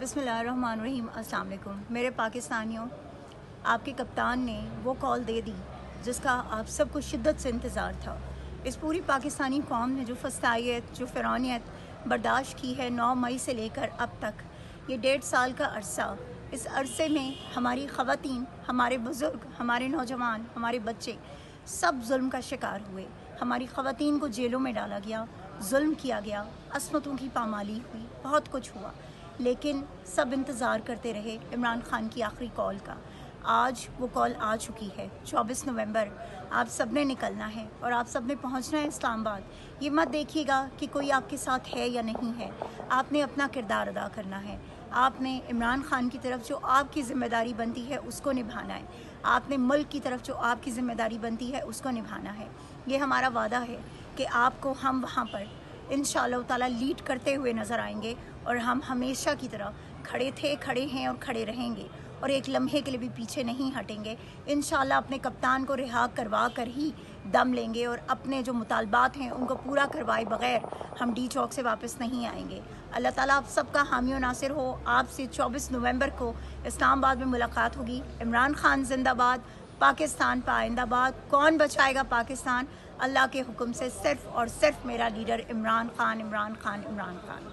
बिस्मिल्लाहिर्रहमानिर्रहीम। अस्सलाम वालेकुम। मेरे पाकिस्तानियों, आपके कप्तान ने वो कॉल दे दी जिसका आप सबको शिद्दत से इंतज़ार था। इस पूरी पाकिस्तानी कौम ने जो फस्तायत, जो फ़िरौनियत बर्दाश्त की है 9 मई से लेकर अब तक, ये 1.5 साल का अरसा, इस अरसे में हमारी ख़वातीन, हमारे बुज़ुर्ग, हमारे नौजवान, हमारे बच्चे सब जुल्म का शिकार हुए। हमारी ख़वातीन को जेलों में डाला गया, जुल्म किया गया, असमतों की पामाली हुई, बहुत कुछ हुआ, लेकिन सब इंतज़ार करते रहे इमरान ख़ान की आखिरी कॉल का। आज वो कॉल आ चुकी है। 24 नवंबर आप सब ने निकलना है और आप सब ने पहुंचना है इस्लामाबाद। ये मत देखिएगा कि कोई आपके साथ है या नहीं है, आपने अपना किरदार अदा करना है। आपने इमरान ख़ान की तरफ जो आपकी ज़िम्मेदारी बनती है उसको निभाना है। आपने मुल्क की तरफ जो आपकी ज़िम्मेदारी बनती है उसको निभाना है। ये हमारा वादा है कि आपको हम वहाँ पर इंशाअल्लाह ताला लीड करते हुए नज़र आएंगे और हम हमेशा की तरह खड़े थे, खड़े हैं और खड़े रहेंगे और एक लम्हे के लिए भी पीछे नहीं हटेंगे। इंशाअल्लाह अपने कप्तान को रिहा करवा कर ही दम लेंगे और अपने जो मुतालबात हैं उनको पूरा करवाए बग़ैर हम डी चौक से वापस नहीं आएंगे। अल्लाह ताला आप सबका हामी और नासिर हो। आपसे 24 नवंबर को इस्लामाबाद में मुलाकात होगी। इमरान ख़ान जिंदाबाद, पाकिस्तान पाइंदाबाद। कौन बचाएगा पाकिस्तान? अल्लाह के हुक्म से सिर्फ़ और सिर्फ मेरा लीडर इमरान ख़ान, इमरान ख़ान, इमरान ख़ान।